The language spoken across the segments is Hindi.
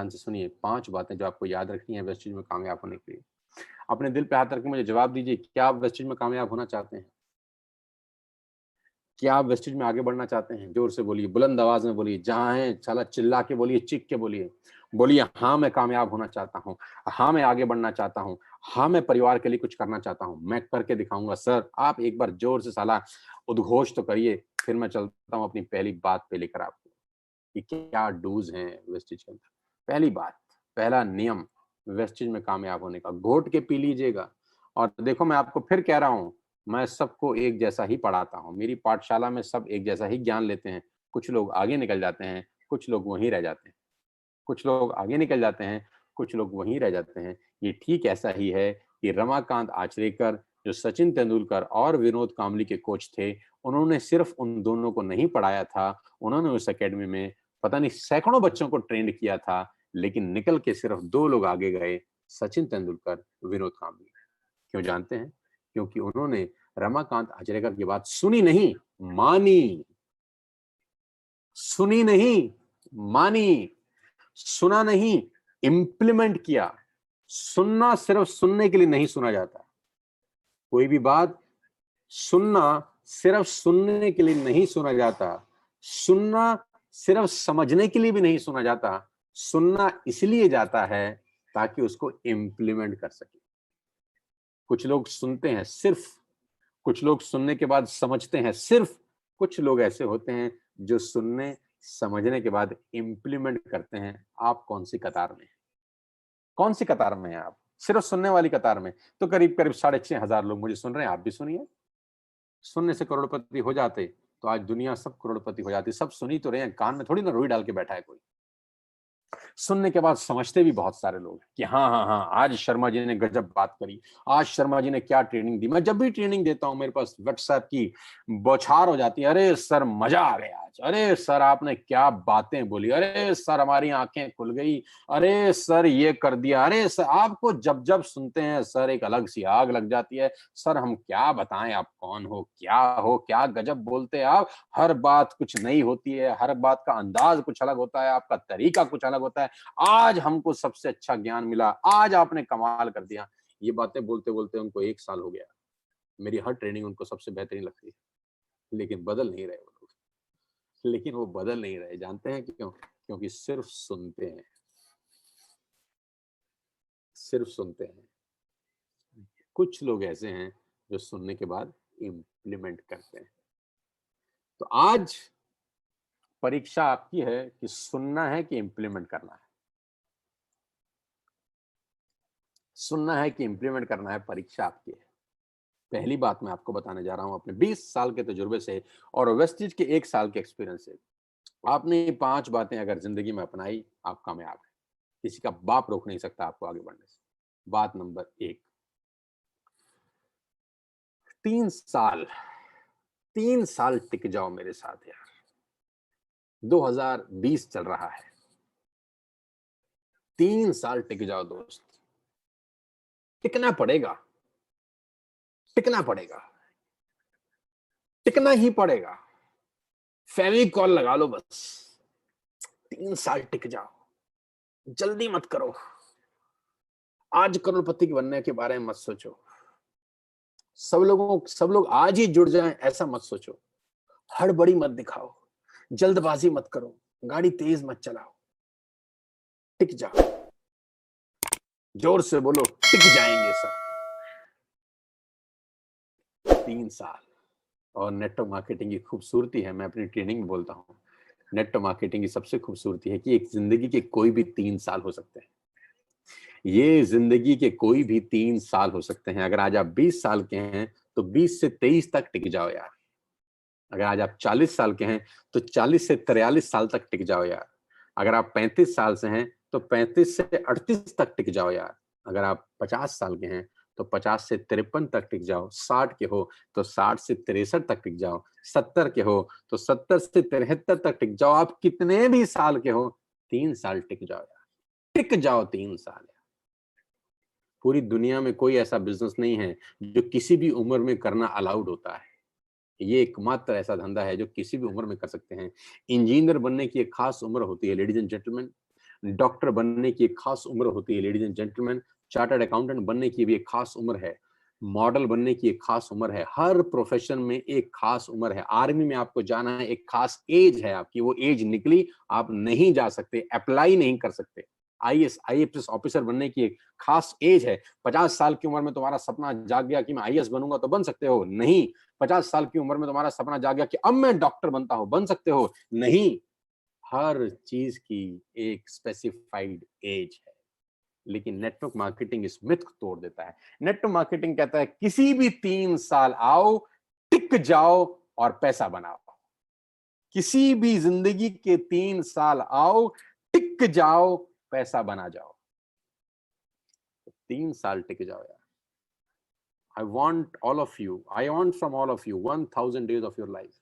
ध्यान से सुनिए, 5 बातें जो आपको याद रखनी है वेस्टेज में कामयाब होने के लिए। अपने दिल पे हाथ रख के मुझे जवाब दीजिए, क्या आप वेस्टेज में कामयाब होना चाहते हैं? क्या आप वेस्टेज में आगे बढ़ना चाहते हैं? जोर से बोलिए, बुलंद आवाज में बोलिए, जहाँ हैं साला चिल्ला के बोलिए, चीख के बोलिए। बोलिए, हाँ मैं कामयाब होना चाहता हूँ, हाँ मैं आगे बढ़ना चाहता हूँ, हाँ मैं परिवार के लिए कुछ करना चाहता हूँ, मैं करके दिखाऊंगा। सर आप एक बार जोर से साला उद्घोष तो करिए, फिर मैं चलता हूँ अपनी पहली बात पे लेकर आपको कि क्या डूज हैं वेस्टेज के अंदर। पहली बात, पहला नियम वेस्टेज में कामयाब होने का, घोट के पी लीजिएगा। और देखो मैं आपको फिर कह रहा हूँ, मैं सबको एक जैसा ही पढ़ाता हूँ। मेरी पाठशाला में सब एक जैसा ही ज्ञान लेते हैं। कुछ लोग आगे निकल जाते हैं, कुछ लोग वहीं रह जाते हैं। कुछ लोग आगे निकल जाते हैं, कुछ लोग वहीं रह जाते हैं। ये ठीक ऐसा ही है कि रमाकांत आचरेकर, जो सचिन तेंदुलकर और विनोद कांबली के कोच थे, उन्होंने सिर्फ उन दोनों को नहीं पढ़ाया था, उन्होंने उस अकेडमी में पता नहीं सैकड़ों बच्चों को ट्रेंड किया था, लेकिन निकल के सिर्फ 2 लोग आगे गए, सचिन तेंदुलकर, विनोद कांबली। क्यों जानते हैं? क्योंकि उन्होंने रमाकांत आचरेकर की बात सुनी नहीं, मानी। सुनी नहीं, मानी। सुना नहीं, इंप्लीमेंट किया। सुनना सिर्फ सुनने के लिए नहीं सुना जाता। कोई भी बात सुनना सिर्फ सुनने के लिए नहीं सुना जाता। सुनना सिर्फ समझने के लिए भी नहीं सुना जाता। सुनना इसलिए जाता है ताकि उसको इंप्लीमेंट कर सके। कुछ लोग सुनते हैं सिर्फ, कुछ लोग सुनने के बाद समझते हैं सिर्फ, कुछ लोग ऐसे होते हैं जो सुनने समझने के बाद इंप्लीमेंट करते हैं। आप कौन सी कतार में हैं? कौन सी कतार में हैं आप? सिर्फ सुनने वाली कतार में तो करीब करीब 6,500 लोग मुझे सुन रहे हैं, आप भी सुनिए। सुनने से करोड़पति हो जाते तो आज दुनिया सब करोड़पति हो जाती। सब सुनी तो रहे हैं, कान में थोड़ी ना रुई डाल के बैठा है कोई। सुनने के बाद समझते भी बहुत सारे लोग कि हाँ हाँ हाँ, आज शर्मा जी ने गजब बात करी, आज शर्मा जी ने क्या ट्रेनिंग दी। मैं जब भी ट्रेनिंग देता हूं मेरे पास व्हाट्सएप की बौछार हो जाती है, अरे सर मजा आ गया आज, अरे सर आपने क्या बातें बोली, अरे सर हमारी आंखें खुल गई, अरे सर ये कर दिया, अरे सर। आपको जब जब सुनते हैं सर एक अलग सी आग लग जाती है। सर हम क्या बताएं, आप कौन हो, क्या गजब बोलते हैं आप। हर बात कुछ नई होती है, हर बात का अंदाज कुछ अलग होता है, आपका तरीका कुछ अलग होता है। आज हमको सबसे अच्छा ज्ञान मिला, आज आपने कमाल कर दिया। ये बातें बोलते बोलते उनको 1 साल हो गया। मेरी हर ट्रेनिंग उनको सबसे बेहतरीन लगती है, लेकिन बदल नहीं रहे वो लोग। लेकिन वो बदल नहीं रहे, जानते हैं क्यों? क्योंकि सिर्फ सुनते हैं, सिर्फ सुनते हैं। कुछ लोग ऐसे हैं जो सुनने के बाद इम्प्लीमेंट करते हैं। तो आज परीक्षा आपकी है कि सुनना है कि इम्प्लीमेंट करना है। सुनना है कि इम्प्लीमेंट करना है, परीक्षा आपकी है। पहली बात मैं आपको बताने जा रहा हूं अपने 20 साल के तजुर्बे से और वेस्टेज के 1 साल के एक्सपीरियंस से। आपने ये 5 बातें अगर जिंदगी में अपनाई, आप कामयाब हैं। किसी का बाप रोक नहीं सकता आपको आगे बढ़ने से। बात नंबर 1, 3 साल, 3 साल टिक जाओ मेरे साथ यार। 2020 चल रहा है, 3 साल टिक जाओ दोस्त। टिकना पड़ेगा, टिकना पड़ेगा, टिकना ही पड़ेगा। फेविकॉल लगा लो बस। 3 साल टिक जाओ, जल्दी मत करो। आज करोड़पति के बनने के बारे में मत सोचो। सब लोग आज ही जुड़ जाएं ऐसा मत सोचो। हड़बड़ी मत दिखाओ, जल्दबाजी मत करो, गाड़ी तेज मत चलाओ। टिक जाओ। जोर से बोलो, टिक जाएंगे सब। 3 साल। और नेटवर्क मार्केटिंग की खूबसूरती है, मैं अपनी ट्रेनिंग में बोलता हूँ, नेटवर्क मार्केटिंग की सबसे खूबसूरती है कि एक जिंदगी के कोई भी 3 साल हो सकते हैं। ये जिंदगी के कोई भी 3 साल हो सकते हैं। अगर आज आप 20 साल के हैं तो 20 से 23 तक टिक जाओ यार। अगर आज आप 40 साल के हैं तो 40 से 43 साल तक टिक जाओ यार। अगर आप 35 साल से हैं तो 35 से 38 तक टिक जाओ यार। अगर आप 50 साल के हैं तो 50 से 53 तक टिक जाओ। 60 के हो तो 60 से 63 तक टिक जाओ। 70 के हो तो 70 से 73 तक टिक जाओ। आप कितने भी साल के हो, 3 साल टिक जाओ यार। टिक जाओ 3 साल। पूरी दुनिया में कोई ऐसा बिजनेस नहीं है जो किसी भी उम्र में करना अलाउड होता है। ये एकमात्र ऐसा धंधा है जो किसी भी उम्र में कर सकते हैं। इंजीनियर बनने की एक खास उम्र होती है लेडीज एंड जेंटलमैन। डॉक्टर बनने की एक खास उम्र होती है ladies and gentleman, chartered accountant बनने की भी एक खास उम्र है, मॉडल बनने की एक खास उम्र है, हर प्रोफेशन में एक खास उम्र है। आर्मी में आपको जाना है, एक खास एज है आपकी, वो एज निकली, आप नहीं जा सकते, अप्लाई नहीं कर सकते। आईएएस आईएएस ऑफिसर बनने की एक खास एज है। 50 साल की उम्र में तुम्हारा सपना जाग गया कि मैं आईएएस बनूंगा, तो बन सकते हो? नहीं। 50 साल की उम्र में तुम्हारा सपना जाग गया कि अब मैं डॉक्टर बनता हूं, बन सकते हो? नहीं। हर चीज की एक स्पेसिफाइड एज है। लेकिन नेटवर्क मार्केटिंग इस मिथ को तोड़ देता है। नेटवर्क मार्केटिंग कहता है किसी भी 3 साल आओ, टिक जाओ और पैसा बनाओ। किसी भी जिंदगी के 3 साल आओ, टिक जाओ, पैसा बना जाओ। 3 साल टिक जाओ यार। I want all of you, I want from all of you 1000 days of your life.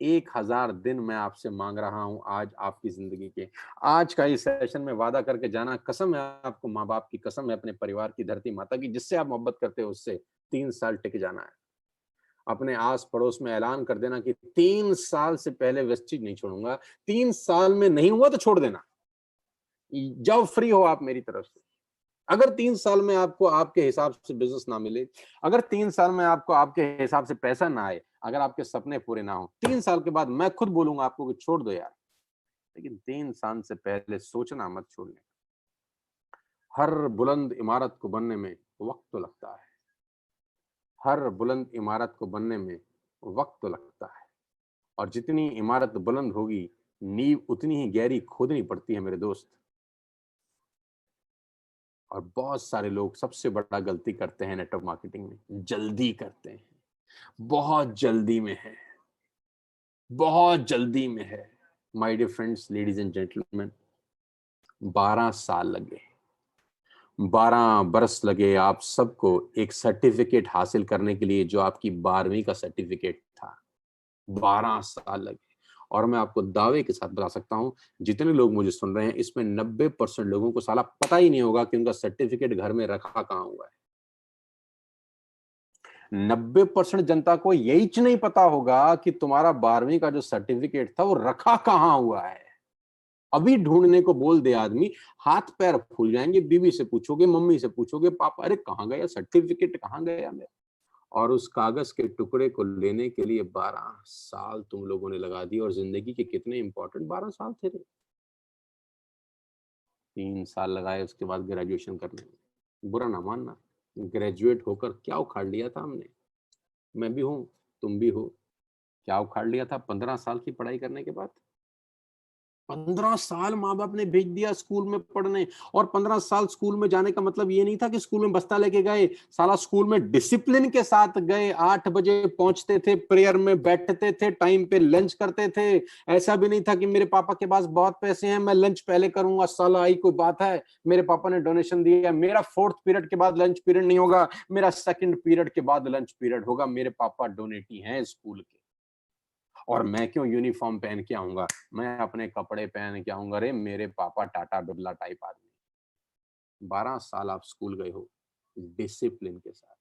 1000 दिन मैं आपसे मांग रहा हूं आज आपकी जिंदगी के। आज का इस सेशन में वादा करके जाना, कसम है आपको, माँ बाप की कसम है, अपने परिवार की, धरती माता की, जिससे आप मोहब्बत करते हो उससे 3 साल टिक जाना है। अपने आस पड़ोस में ऐलान कर देना कि 3 साल से पहले वेस्टेज नहीं छोड़ूंगा। 3 साल में नहीं हुआ तो छोड़ देना, जब फ्री हो आप मेरी तरफ से। अगर 3 साल में आपको आपके हिसाब से बिजनेस ना मिले, अगर 3 साल में आपको आपके हिसाब से पैसा ना आए, अगर आपके सपने पूरे ना हो, 3 साल के बाद मैं खुद बोलूंगा आपको कि छोड़ दो यार। लेकिन 3 साल से पहले सोचना मत छोड़ने। हर बुलंद इमारत को बनने में वक्त तो लगता है, हर बुलंद इमारत को बनने में वक्त तो लगता है, और जितनी इमारत बुलंद होगी, नींव उतनी ही गहरी खोदनी पड़ती है मेरे दोस्त। और बहुत सारे लोग सबसे बड़ा गलती करते हैं नेटवर्क मार्केटिंग में, जल्दी करते हैं, बहुत जल्दी में है, बहुत जल्दी में है। My dear friends, ladies and gentleman, 12 साल लगे, 12 बरस लगे आप सबको एक सर्टिफिकेट हासिल करने के लिए, जो आपकी 12वीं का सर्टिफिकेट था। 12 साल लगे। और मैं आपको दावे के साथ बता सकता हूं, जितने लोग मुझे सुन रहे हैं, इसमें 90% लोगों को साला पता ही नहीं होगा कि उनका सर्टिफिकेट घर में रखा कहां हुआ है। 90% जनता को यही नहीं पता होगा कि तुम्हारा 12वीं का जो सर्टिफिकेट था वो रखा कहां हुआ है। अभी ढूंढने को बोल दे आदमी, हाथ पैर फूल जाएंगे। बीवी से पूछोगे, मम्मी से पूछोगे, पापा अरे कहां गया सर्टिफिकेट, कहां गया मेरा? और उस कागज के टुकड़े को लेने के लिए 12 साल तुम लोगों ने लगा दिए। और जिंदगी के कितने इंपॉर्टेंट 12 साल थे रे। 3 साल लगाए उसके बाद ग्रेजुएशन करने में। बुरा ना मानना, ग्रेजुएट होकर क्या उखाड़ लिया था हमने। मैं भी हूं, तुम भी हो। क्या उखाड़ लिया था 15 साल की पढ़ाई करने के बाद? 15 साल माँ बाप ने भेज दिया स्कूल में पढ़ने। और 15 साल स्कूल में जाने का मतलब ये नहीं था कि स्कूल में बस्ता लेके गए। साला स्कूल में डिसिप्लिन के साथ गए। 8 बजे पहुंचते थे, प्रेयर में बैठते थे, टाइम पे लंच करते थे। ऐसा भी नहीं था कि मेरे पापा के पास बहुत पैसे हैं, मैं लंच पहले करूंगा। साला आई कोई बात है? मेरे पापा ने डोनेशन दिया, मेरा 4th पीरियड के बाद लंच पीरियड नहीं होगा, मेरा 2nd पीरियड के बाद लंच पीरियड होगा। मेरे पापा डोनेटी हैं स्कूल के। और मैं क्यों यूनिफॉर्म पहन के आऊंगा? मैं अपने कपड़े पहन के आऊंगा। रे मेरे पापा टाटा बिरला टाइप आदमी। 12 साल आप स्कूल गए हो डिसिप्लिन के साथ।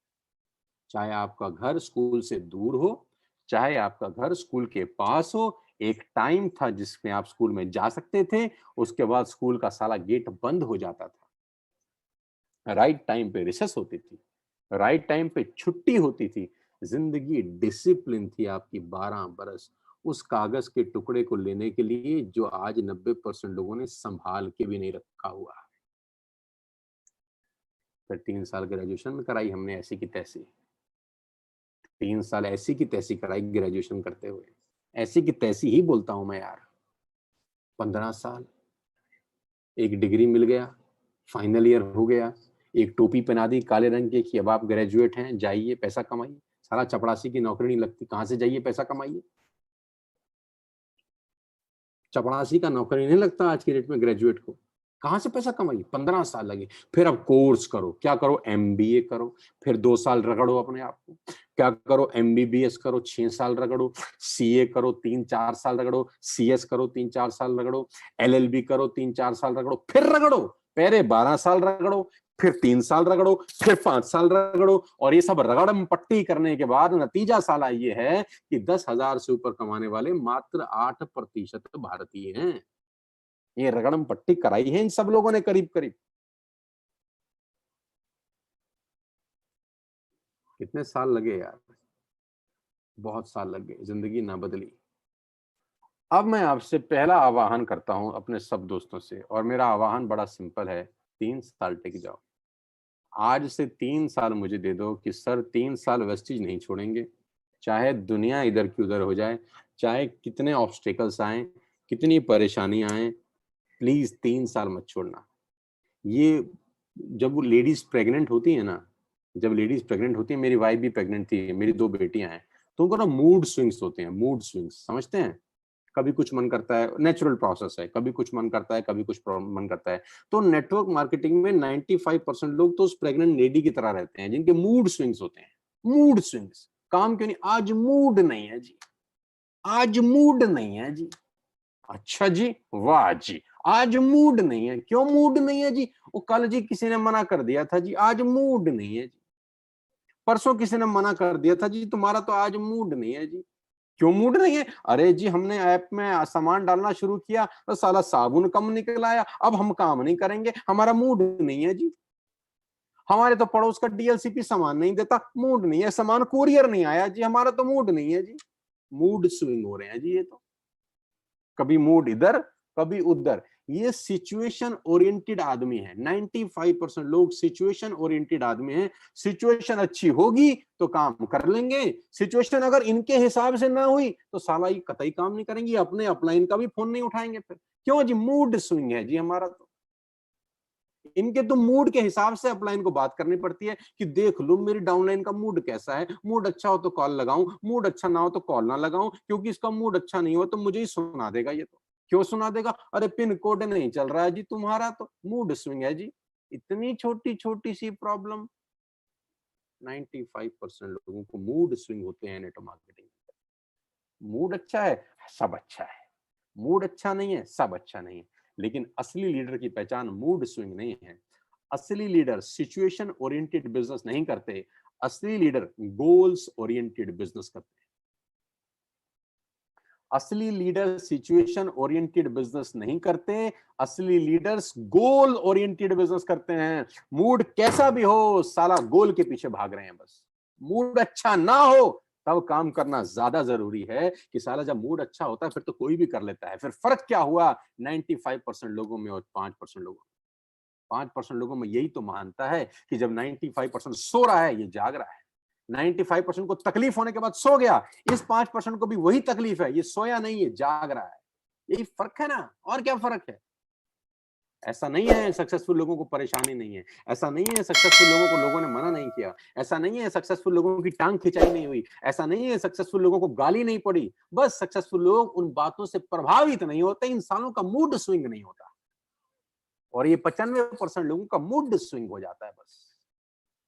चाहे आपका घर स्कूल से दूर हो, चाहे आपका घर स्कूल के पास हो, एक टाइम था जिसमें आप स्कूल में जा सकते थे। उसके बाद स्कूल का साला गेट बंद हो जाता था। राइट टाइम पे रिसेस होती थी, राइट टाइम पे छुट्टी होती थी। जिंदगी डिसिप्लिन थी आपकी 12 बरस, उस कागज के टुकड़े को लेने के लिए जो आज 90% लोगों ने संभाल के भी नहीं रखा हुआ। फिर 3 साल ग्रेजुएशन में कराई हमने ऐसी की तैसी। 3 साल ऐसी की तैसी कराई ग्रेजुएशन करते हुए। ऐसी की तैसी ही बोलता हूं मैं यार। 15 साल, एक डिग्री मिल गया, फाइनल ईयर हो गया, एक टोपी पहना दी काले रंग की कि अब आप ग्रेजुएट हैं, जाइए पैसा कमाइए। सारा चपड़ासी की नौकरी नहीं लगती, कहां से जाइए पैसा कमाइए? चपड़ासी का नौकरी नहीं लगता आज की डेट में ग्रेजुएट को। कहां से पैसा कमाइए? 15 साल लगे। फिर अब कोर्स करो, क्या करो? एमबीए करो, फिर 2 साल रगड़ो अपने आप को। क्या करो? एमबीबीएस करो, 6 साल रगड़ो। सीए करो, 3-4 साल रगड़ो। सीएस करो, 3-4 साल रगड़ो। एलएलबी करो, 3-4 साल रगड़ो। फिर रगड़ो, पहले 12 साल रगड़ो, फिर 3 साल रगड़ो, फिर 5 साल रगड़ो। और ये सब रगड़म पट्टी करने के बाद नतीजा साला ये है कि 10,000 से ऊपर कमाने वाले मात्र 8% भारतीय हैं। ये रगड़म पट्टी कराई है इन सब लोगों ने करीब करीब। कितने साल लगे यार, बहुत साल लग गए, जिंदगी ना बदली। अब मैं आपसे पहला आवाहन करता हूं अपने सब दोस्तों से, और मेरा आवाहन बड़ा सिंपल है, 3 साल टिक जाओ। आज से 3 साल मुझे दे दो कि सर 3 साल वेस्टिज नहीं छोड़ेंगे, चाहे दुनिया इधर की उधर हो जाए, चाहे कितने ऑब्स्टेकल्स आए, कितनी परेशानी आए, प्लीज 3 साल मत छोड़ना। ये जब वो लेडीज प्रेग्नेंट होती है ना, जब लेडीज प्रेग्नेंट होती है, मेरी वाइफ भी प्रेग्नेंट थी, मेरी 2 बेटियां हैं, तो उनको ना मूड स्विंग्स होते हैं, मूड स्विंग्स समझते हैं। कभी कुछ मन करता है, नेचुरल प्रोसेस है, कभी कुछ मन करता है, कभी कुछ मन करता है। तो नेटवर्क मार्केटिंग में 95% लोग तो उस प्रेग्नेंट लेडी की तरह रहते हैं जिनके मूड स्विंग्स होते हैं। मूड स्विंग्स, काम क्यों नहीं, आज मूड नहीं है जी, आज मूड नहीं है जी। अच्छा जी, वाह जी, आज मूड नहीं है, क्यों मूड नहीं है जी? वो कल जी किसी ने मना कर दिया था जी, आज मूड नहीं है जी। परसों किसी ने मना कर दिया था जी, तुम्हारा तो आज मूड नहीं है जी। क्यों मूड नहीं है? अरे जी हमने ऐप में सामान डालना शुरू किया तो साला साबुन कम निकल आया, अब हम काम नहीं करेंगे, हमारा मूड नहीं है जी। हमारे तो पड़ोस का डीएलसीपी सामान नहीं देता, मूड नहीं है, सामान कुरियर नहीं आया जी, हमारा तो मूड नहीं है जी। मूड स्विंग हो रहे हैं जी ये तो, कभी मूड इधर, कभी उधर। ये सिचुएशन ओरिएंटेड आदमी है, 95% लोग सिचुएशन ओरिएंटेड आदमी हैं। सिचुएशन अच्छी होगी तो काम कर लेंगे, सिचुएशन अगर इनके हिसाब से ना हुई तो साला ये कतई काम नहीं करेंगे, अपने अपलाइन का भी फोन नहीं उठाएंगे फिर। क्यों जी? मूड स्विंग है जी हमारा तो। इनके तो मूड के हिसाब से अपलाइन को बात करनी पड़ती है कि देख लो मेरी डाउनलाइन का मूड कैसा है, मूड अच्छा हो तो कॉल लगाऊं, मूड अच्छा ना हो तो कॉल ना लगाऊं, क्योंकि इसका मूड अच्छा नहीं हो तो मुझे ही सुना देगा ये तो। क्यों सुना देगा? अरे पिन कोड नहीं चल रहा है जी तुम्हारा, तो मूड स्विंग है जी। इतनी छोटी छोटी सी प्रॉब्लम, 95% लोगों को मूड स्विंग होते हैं नेटवर्क मार्केटिंग। मूड अच्छा है, सब अच्छा है, मूड अच्छा नहीं है, सब अच्छा नहीं है। लेकिन असली लीडर की पहचान मूड स्विंग नहीं है। असली लीडर सिचुएशन ओरिएंटेड बिजनेस नहीं करते, असली लीडर गोल्स ओरिएंटेड बिजनेस करते हैं। असली लीडर सिचुएशन ओरिएंटेड बिजनेस नहीं करते, असली लीडर्स गोल ओरिएंटेड बिजनेस करते हैं। मूड कैसा भी हो, साला गोल के पीछे भाग रहे हैं बस। मूड अच्छा ना हो तब काम करना ज्यादा जरूरी है कि साला जब मूड अच्छा होता है फिर तो कोई भी कर लेता है। फिर फर्क क्या हुआ 95% लोगों में और 5% लोगों में? 5% लोगों में यही तो महानता है कि जब 95% सो रहा है ये जाग रहा है, 95% को तकलीफ होने के बाद सो गया, इस 5% को भी वही तकलीफ है, ये सोया नहीं है, जाग रहा है। यही फर्क है ना, और क्या फर्क है? ऐसा नहीं है सक्सेसफुल लोगों को परेशानी नहीं है, ऐसा नहीं है सक्सेसफुल लोगों को लोगों ने मना नहीं किया, ऐसा नहीं है सक्सेसफुल लोगों की टांग खिंचाई नहीं हुई, ऐसा नहीं है सक्सेसफुल लोगों को गाली नहीं पड़ी। बस सक्सेसफुल लोग उन बातों से प्रभावित नहीं होते, इंसानों का मूड स्विंग नहीं होता। और ये 95% लोगों का मूड स्विंग हो जाता है, बस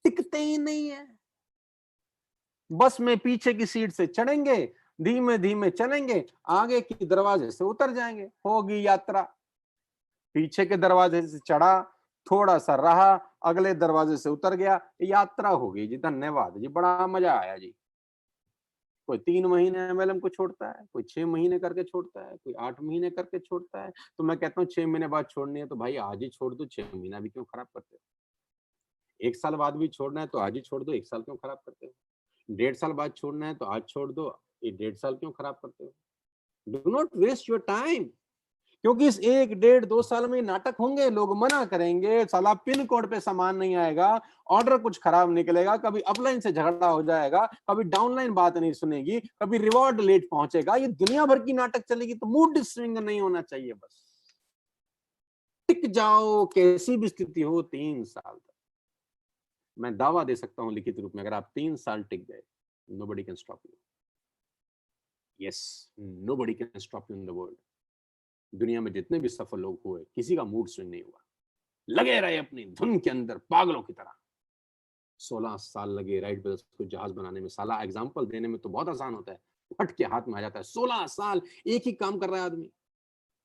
टिकते ही नहीं है। बस में पीछे की सीट से चढ़ेंगे, धीमे धीमे चलेंगे, आगे की दरवाजे से उतर जाएंगे, होगी यात्रा। पीछे के दरवाजे से चढ़ा, थोड़ा सा रहा, अगले दरवाजे से उतर गया, यात्रा हो गई जी। धन्यवाद जी, बड़ा मजा आया जी। कोई 3 महीने एमएलएम को छोड़ता है, कोई 6 महीने करके छोड़ता है, कोई 8 महीने करके छोड़ता है। तो मैं कहता हूँ 6 महीने बाद छोड़नी है तो भाई आज ही छोड़ दो, 6 महीना भी क्यों खराब करते हो? 1 साल बाद भी छोड़ना है तो आज ही छोड़ दो, 1 साल क्यों खराब करते हो? 1.5 साल बाद छोड़ना है तो आज छोड़ दो, ये 1.5 साल क्यों खराब करते हो? Do not waste your time. क्योंकि इस 1, 1.5, 2 साल में नाटक होंगे, लोग मना करेंगे, साला पिन कोड पे सामान नहीं आएगा, ऑर्डर कुछ खराब निकलेगा, कभी अपलाइन से झगड़ा हो जाएगा, कभी डाउनलाइन बात नहीं सुनेगी, कभी रिवॉर्ड लेट पहुंचेगा, ये दुनिया भर की नाटक चलेगी। तो मूड स्विंग नहीं होना चाहिए, बस टिक जाओ, कैसी भी स्थिति हो 3 साल तक। मैं दावा दे सकता हूं लिखित रूप में, अगर आप 3 साल टिक गए, nobody can stop you. Yes, nobody can stop you in the world. दुनिया में जितने भी सफल लोग हुए, किसी का मूड स्विंग नहीं हुआ, लगे रहे अपनी धुन के अंदर पागलों की तरह। 16 साल लगे राइट ब्रदर्स को जहाज बनाने में। साला एग्जाम्पल देने में तो बहुत आसान होता है, फट के हाथ में आ जाता है। 16 साल एक ही काम कर रहा है आदमी,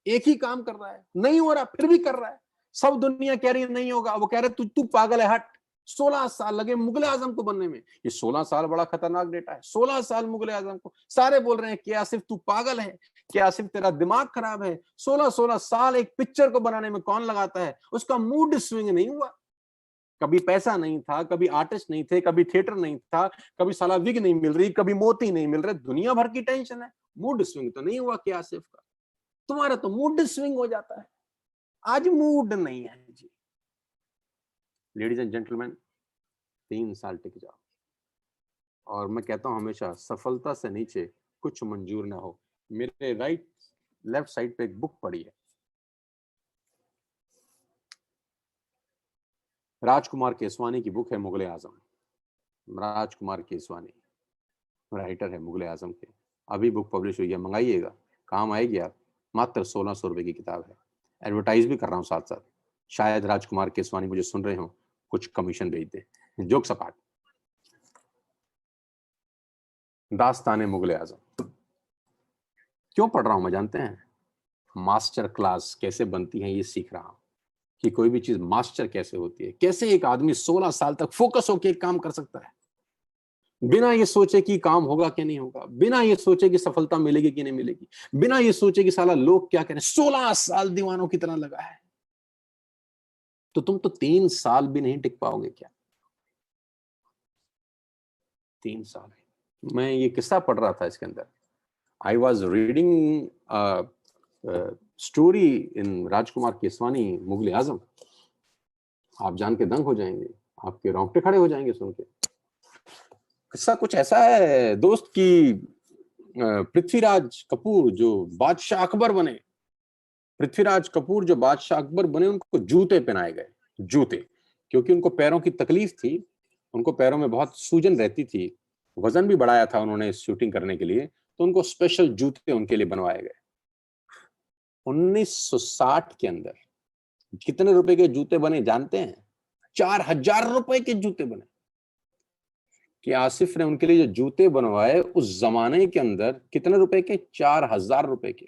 एक ही काम कर रहा है, नहीं हो रहा फिर भी कर रहा है। सब दुनिया कह रही है नहीं होगा, वो कह रहे तू तू पागल है, हट। 16 साल लगे मुगले आजम को बनने में। ये 16 साल बड़ा खतरनाक डेटा है। 16 साल मुगले आजम को, सारे बोल रहे हैं कि आसिफ तू पागल है, कि आसिफ तेरा दिमाग खराब है, 16-16 साल एक पिक्चर को बनाने में कौन लगाता है? उसका मूड स्विंग नहीं हुआ। कभी पैसा नहीं था, कभी आर्टिस्ट नहीं थे, कभी थिएटर नहीं था, कभी साला विग नहीं मिल रही, कभी मोती नहीं मिल रहे, दुनिया भर की टेंशन है। मूड स्विंग तो नहीं हुआ कि आसिफ का? तुम्हारा तो मूड स्विंग हो जाता है। आज मूड नहीं है जी। लेडीज एंड जेंटलमैन, 3 साल टिक जाओ। और मैं कहता हूं हमेशा, सफलता से नीचे कुछ मंजूर ना हो। मेरे लेफ्ट साइड पे एक बुक पड़ी है, राजकुमार केसवानी की बुक है, मुगले आजम। राजकुमार केसवानी राइटर है मुगले आजम के। अभी बुक पब्लिश हुई है, मंगाइएगा, काम आएगी आप। मात्र 1600 रुपए की किताब है। एडवर्टाइज भी कर रहा हूँ साथ साथ, शायद राजकुमार केसवानी मुझे सुन रहे हो, कुछ कमीशन भेज दे। जोक सपाट। दास्ताने मुगले आजम क्यों पढ़ रहा हूं मैं जानते हैं? मास्टर क्लास कैसे बनती है ये सीख रहा हूं, कि कोई भी चीज मास्टर कैसे होती है, कैसे एक आदमी 16 साल तक फोकस होकर एक काम कर सकता है, बिना ये सोचे कि काम होगा कि नहीं होगा, बिना ये सोचे कि सफलता मिलेगी कि नहीं मिलेगी, बिना ये सोचे कि साला लोग क्या करें। 16 साल दीवानों की तरह लगा है। तो तुम तो 3 साल भी नहीं टिक पाओगे क्या? 3 साल। मैं ये किस्सा पढ़ रहा था, इसके अंदर I was reading story in Rajkumar Keswani Mughal-e Azam. आप जान के दंग हो जाएंगे, आपके रोंगटे खड़े हो जाएंगे सुन के। किस्सा कुछ ऐसा है दोस्त की, पृथ्वीराज कपूर जो बादशाह अकबर बने, पृथ्वीराज कपूर जो बादशाह अकबर बने, उनको जूते पहनाए गए। जूते, क्योंकि उनको पैरों की तकलीफ थी, उनको पैरों में बहुत सूजन रहती थी, वजन भी बढ़ाया था उन्होंने शूटिंग करने के लिए, तो उनको स्पेशल जूते उनके लिए बनवाए गए। 1960 के अंदर कितने रुपए के जूते बने जानते हैं? 4000 रुपए के जूते बने। कि आसिफ ने उनके लिए जो जूते बनवाए उस जमाने के अंदर कितने रुपए के? 4000 रुपए के।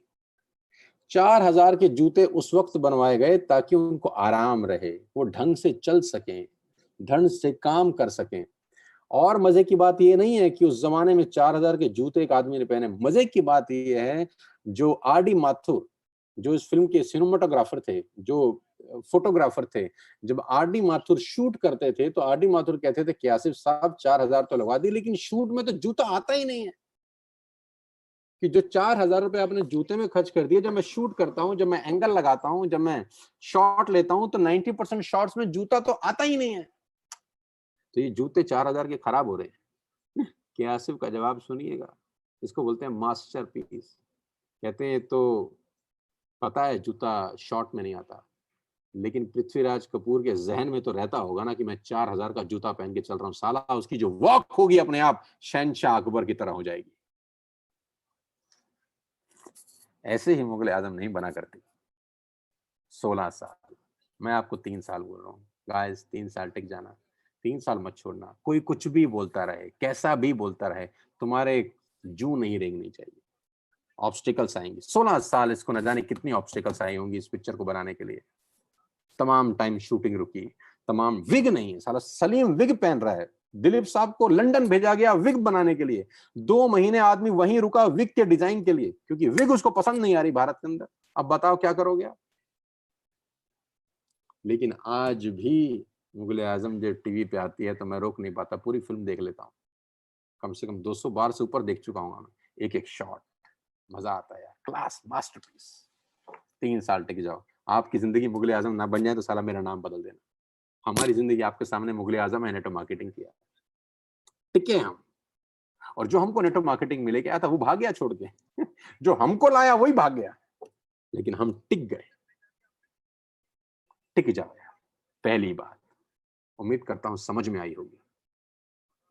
4000 के जूते उस वक्त बनवाए गए ताकि उनको आराम रहे, वो ढंग से चल सकें, ढंग से काम कर सकें। और मजे की बात ये नहीं है कि उस जमाने में 4000 के जूते एक आदमी ने पहने। मजे की बात ये है, जो आर डी माथुर, जो इस फिल्म के सिनेमाटोग्राफर थे, जो फोटोग्राफर थे, जब आर डी माथुर शूट करते थे तो आर डी माथुर कहते थे कि आसिफ साहब 4000 तो लगा दी, लेकिन शूट में तो जूता आता ही नहीं है। कि जो 4000 रुपए आपने जूते में खर्च कर दिए, जब मैं शूट करता हूं, जब मैं एंगल लगाता हूं, जब मैं शॉट लेता हूं, तो 90% शॉट्स में जूता तो आता ही नहीं है। तो ये जूते 4000 के खराब हो रहे हैं। कि आसिफ का जवाब सुनिएगा, इसको बोलते हैं मास्टरपीस। कहते हैं तो पता है जूता शॉट में नहीं आता, लेकिन पृथ्वीराज कपूर के जहन में तो रहता होगा ना कि मैं 4000 का जूता पहन के चल रहा हूं, साला उसकी जो वॉक होगी अपने आप शहनशाह अकबर की तरह हो जाएगी। ऐसे ही मुगल आजम नहीं बना करती। 16 साल, मैं आपको 3 साल बोल रहा हूँ गाइस, 3 साल टिक जाना, 3 साल मत छोड़ना। कोई कुछ भी बोलता रहे, कैसा भी बोलता रहे, तुम्हारे जू नहीं रेंगनी चाहिए। ऑब्स्टिकल्स आएंगे, 16 साल इसको न जाने कितनी ऑब्स्टिकल्स आई होंगी इस पिक्चर को बनाने के लिए। तमाम टाइम शूटिंग रुकी, तमाम विग नहीं है, साला सलीम विग पहन रहा है। दिलीप साहब को लंदन भेजा गया विग बनाने के लिए, 2 महीने आदमी वहीं रुका विग के डिजाइन के लिए, क्योंकि विग उसको पसंद नहीं आ रही भारत के अंदर। अब बताओ क्या करोगे आप? लेकिन आज भी मुगले आजम जब टीवी पे आती है तो मैं रोक नहीं पाता, पूरी फिल्म देख लेता हूँ। कम से कम 200 बार से ऊपर देख चुका हूँ मैं, एक एक शॉट। मजा आता है यार, क्लास मास्टरपीस। 3 साल टिक जाओ। आपकी जिंदगी मुगले आजम ना बन जाए तो साला मेरा नाम बदल देना। हमारी जिंदगी आपके सामने मुगले आजम है, नेटवर्क मार्केटिंग किया, टिके हम। और जो हमको नेटवर्क मार्केटिंग मिले क्या था, वो भाग गया छोड़ के। जो हमको लाया वही भाग गया, लेकिन हम टिक गए। टिक जाओ यार, पहली बात। उम्मीद करता हूं समझ में आई होगी।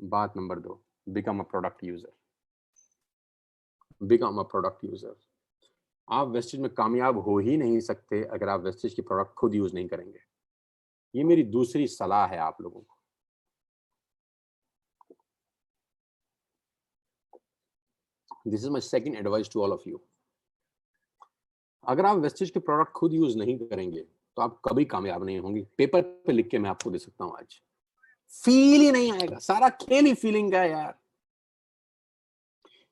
बात number 2, become a product user. Become a product user. आप वेस्टेज में कामयाब हो ही नहीं सकते अगर आप वेस्टेज की प्रोडक्ट खुद यूज नहीं करेंगे। ये मेरी दूसरी सलाह है आप लोगों को। This is my second advice to all of you. अगर आप वेस्टेज के प्रोडक्ट खुद यूज नहीं करेंगे तो आप कभी कामयाब नहीं होंगे। पेपर पे लिख के मैं आपको दे सकता हूं आज। फील ही नहीं आएगा, सारा खेल ही फीलिंग का है यार।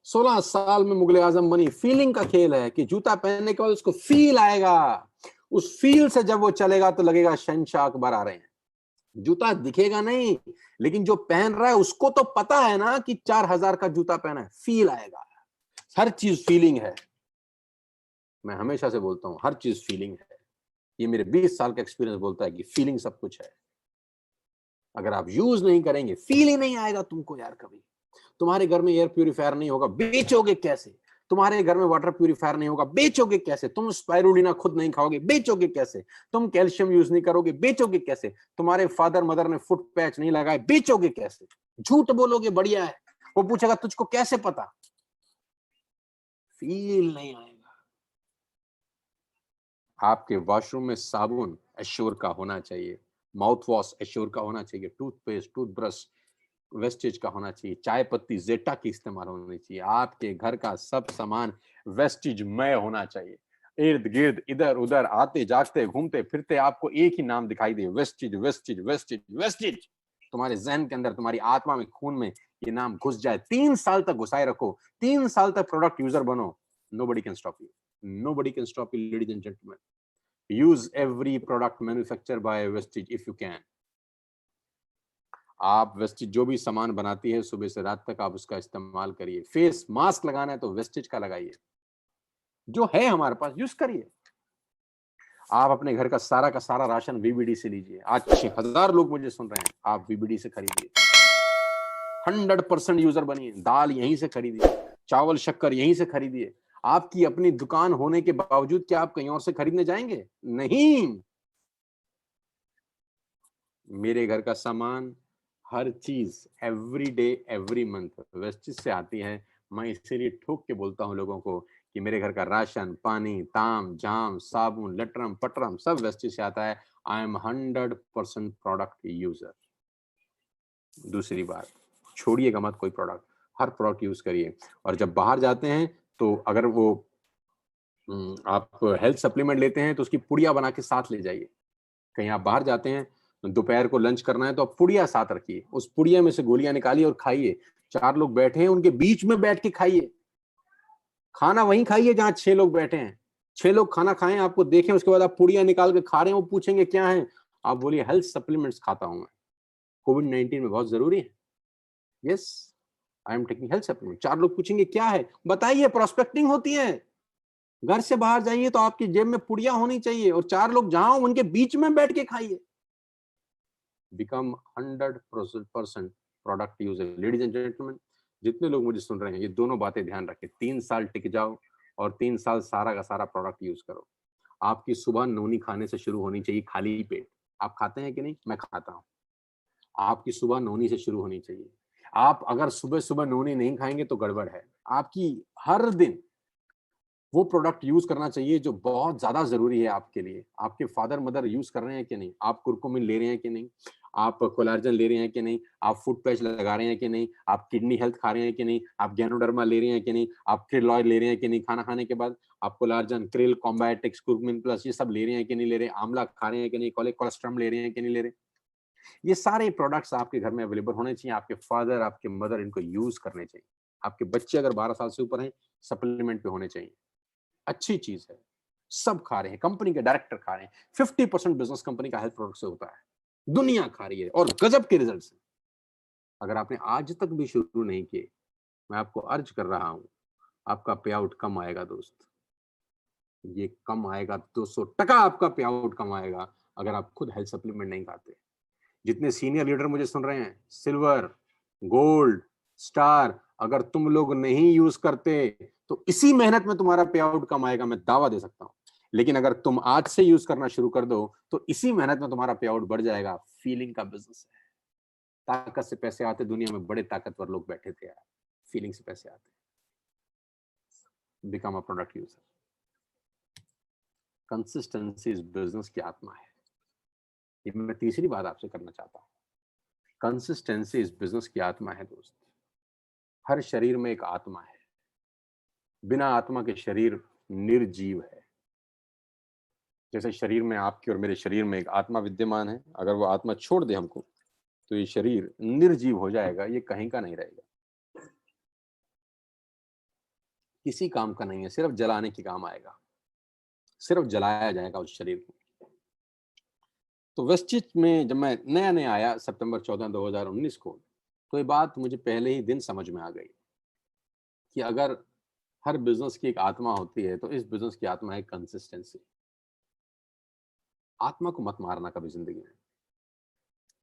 16 साल में मुगल आजम बनी। फीलिंग का खेल है कि जूता पहनने के बाद उसको फील आएगा, उस फील से जब वो चलेगा तो लगेगा शहंशाह अकबर आ रहे हैं। जूता दिखेगा नहीं, लेकिन जो पहन रहा है उसको तो पता है ना कि 4000 का जूता पहना है, फील आएगा। हर चीज फीलिंग है। मैं हमेशा से बोलता हूं हर चीज फीलिंग है। ये मेरे 20 साल का एक्सपीरियंस बोलता है कि फीलिंग सब कुछ है। अगर आप यूज नहीं करेंगे, फील ही नहीं आएगा तुमको यार। कभी तुम्हारे घर में एयर प्यूरिफायर नहीं होगा, बेचोगे कैसे? तुम्हारे घर में वाटर प्यूरिफायर नहीं होगा, बेचोगे कैसे? तुम स्पाइरुलिना खुद नहीं खाओगे, बेचोगे कैसे? तुम कैल्शियम यूज नहीं करोगे, बेचोगे कैसे? तुम्हारे फादर मदर ने फुट पैच नहीं लगाए, बेचोगे कैसे? झूठ बोलोगे बढ़िया है, वो पूछेगा तुझको कैसे पता? फील नहीं आएगा। आपके वॉशरूम में साबुन एश्योर का होना चाहिए, माउथ वॉश एश्योर का होना चाहिए, टूथपेस्ट टूथब्रश वेस्टेज का होना चाहिए, चाय पत्ती जेटा की इस्तेमाल होनी चाहिए। आपके घर का सब सामान वेस्टेज मय होना चाहिए। इर्द गिर्द इधर उधर आते जागते घूमते फिरते आपको एक ही नाम दिखाई दे, वेस्टेज वेस्टेज वेस्टेज वेस्टेज। तुम्हारे जहन के अंदर, तुम्हारी आत्मा में, खून में ये नाम घुस जाए। 3 साल तक घुसाए रखो, 3 साल तक प्रोडक्ट यूजर बनो। Nobody can stop you. Nobody can stop you, ladies and gentlemen. Use every product manufactured by Vestige if you can. आप वेस्टेज जो भी सामान बनाती है सुबह से रात तक आप उसका इस्तेमाल करिए। फेस मास्क लगाना है तो वेस्टेज का लगाइए, जो है हमारे पास यूज करिए। आप अपने घर का सारा राशन वीबीडी से लीजिए। आज 6000 लोग मुझे सुन रहे हैं, आप वीबीडी से खरीदिए। 100% यूजर बनिए। दाल यहीं से खरीदिए, चावल शक्कर यहीं से खरीदिए। आपकी अपनी दुकान होने के बावजूद क्या आप कहीं और से खरीदने जाएंगे? नहीं। मेरे घर का सामान, हर चीज every day every month wastage से आती है। मैं इसीलिए ठोक के बोलता हूँ लोगों को कि मेरे घर का राशन, पानी, ताम झाम, साबुन, लटरम पटरम सब वेस्टेज से आता है। I am 100% product user. दूसरी बात, छोड़िएगा मत कोई प्रोडक्ट, हर प्रोडक्ट यूज करिए। और जब बाहर जाते हैं तो अगर वो आप हेल्थ सप्लीमेंट लेते हैं तो उसकी पुड़िया बना के साथ ले जाइए। कहीं आप बाहर जाते हैं, दोपहर को लंच करना है तो आप पुड़िया साथ रखिए, उस पुड़िया में से गोलियां निकालिए और खाइए। 4 लोग बैठे हैं उनके बीच में बैठ के खाइए। खाना वहीं खाइए जहां 6 लोग बैठे हैं। 6 लोग खाना खाएं, आपको देखें, उसके बाद आप पुड़िया निकाल के खा रहे हैं, वो पूछेंगे क्या है, आप बोलिए हेल्थ सप्लीमेंट्स खाता हूं मैं, कोविड-19 में बहुत जरूरी है। Yes, I am taking health supplement. 4 लोग पूछेंगे क्या है, बताइए, प्रोस्पेक्टिंग होती है। घर से बाहर जाइए तो आपकी जेब में पुड़िया होनी चाहिए और 4 लोग जहां हो उनके बीच में बैठ के खाइए। Become 100% product user. Ladies and gentleman, जितने लोग मुझे सुन रहे हैं, ये दोनों बातें ध्यान रखें। 3 साल टिक जाओ और 3 साल सारा का सारा प्रोडक्ट यूज करो। आपकी सुबह नोनी खाने से शुरू होनी चाहिए, खाली पेट। आप खाते हैं कि नहीं? मैं खाता हूं। आपकी सुबह नोनी से शुरू होनी चाहिए। आप अगर सुबह सुबह नोनी नहीं खाएंगे तो गड़बड़ है। आपकी हर दिन वो प्रोडक्ट यूज करना चाहिए जो बहुत ज्यादा जरूरी है आपके लिए। आपके फादर मदर यूज कर रहे हैं कि नहीं? आप कुरकुमिन ले रहे हैं कि नहीं? आप कोलार्जन ले रहे हैं कि नहीं? आप फुट पैच लगा रहे हैं कि नहीं? आप किडनी हेल्थ खा रहे हैं कि नहीं? आप गैनोडर्मा ले रहे हैं कि नहीं? आप क्रिल ऑयल ले रहे हैं कि नहीं? खाना खाने के बाद आप कोलार्जन, क्रिल, कॉम्बैटिक्स, कुरकुमिन प्लस ये सब ले रहे हैं कि नहीं ले रहे? आंवला खा रहे हैं कि नहीं? कोलेस्ट्रम ले रहे हैं कि नहीं ले रहे? ये सारे प्रोडक्ट्स आपके घर में अवेलेबल होने चाहिए। आपके फादर, आपके मदर इनको यूज करने चाहिए। आपके बच्चे अगर 12 साल से ऊपर हैं, सप्लीमेंट पे होने चाहिए। अच्छी चीज है, सब खा रहे हैं, कंपनी के डायरेक्टर खा रहे हैं। 50% बिजनेस कंपनी का हेल्थ प्रोडक्ट से होता है, दुनिया खा रही है और गजब के रिजल्ट है। अगर आपने आज तक भी शुरू नहीं किए, मैं आपको अर्ज कर रहा हूं, आपका पे आउट कम आएगा दोस्त। ये कम आएगा, 200% आपका पे आउट कम आएगा अगर आप खुद हेल्थ सप्लीमेंट नहीं खाते। जितने सीनियर लीडर मुझे सुन रहे हैं, सिल्वर, गोल्ड, स्टार, अगर तुम लोग नहीं यूज करते तो इसी मेहनत में तुम्हारा पे आउट कम आएगा, मैं दावा दे सकता हूं। लेकिन अगर तुम आज से यूज करना शुरू कर दो तो इसी मेहनत में तुम्हारा पे आउट बढ़ जाएगा। फीलिंग का बिजनेस है। ताकत से पैसे आते, दुनिया में बड़े ताकतवर लोग बैठे थे यार, फीलिंग से पैसे आते। Become a product user. Consistency इस बिजनेस की आत्मा है। ये मैं तीसरी बात आपसे करना चाहता हूं। कंसिस्टेंसी इस बिजनेस की आत्मा है दोस्त। हर शरीर में एक आत्मा है, बिना आत्मा के शरीर निर्जीव है। जैसे शरीर में, आपके और मेरे शरीर में एक आत्मा विद्यमान है, अगर वो आत्मा छोड़ दे हमको तो ये शरीर निर्जीव हो जाएगा, ये कहीं का नहीं रहेगा। किसी काम का नहीं है, सिर्फ जलाने के काम आएगा, सिर्फ जलाया जाएगा उस शरीर को। तो वेस्टचर्च में जब मैं नया नया आया सितंबर 14 2019 को, तो ये बात मुझे पहले ही दिन समझ में आ गई कि अगर हर बिजनेस की एक आत्मा होती है तो इस बिजनेस की आत्मा है कंसिस्टेंसी। आत्मा को मत मारना कभी जिंदगी में,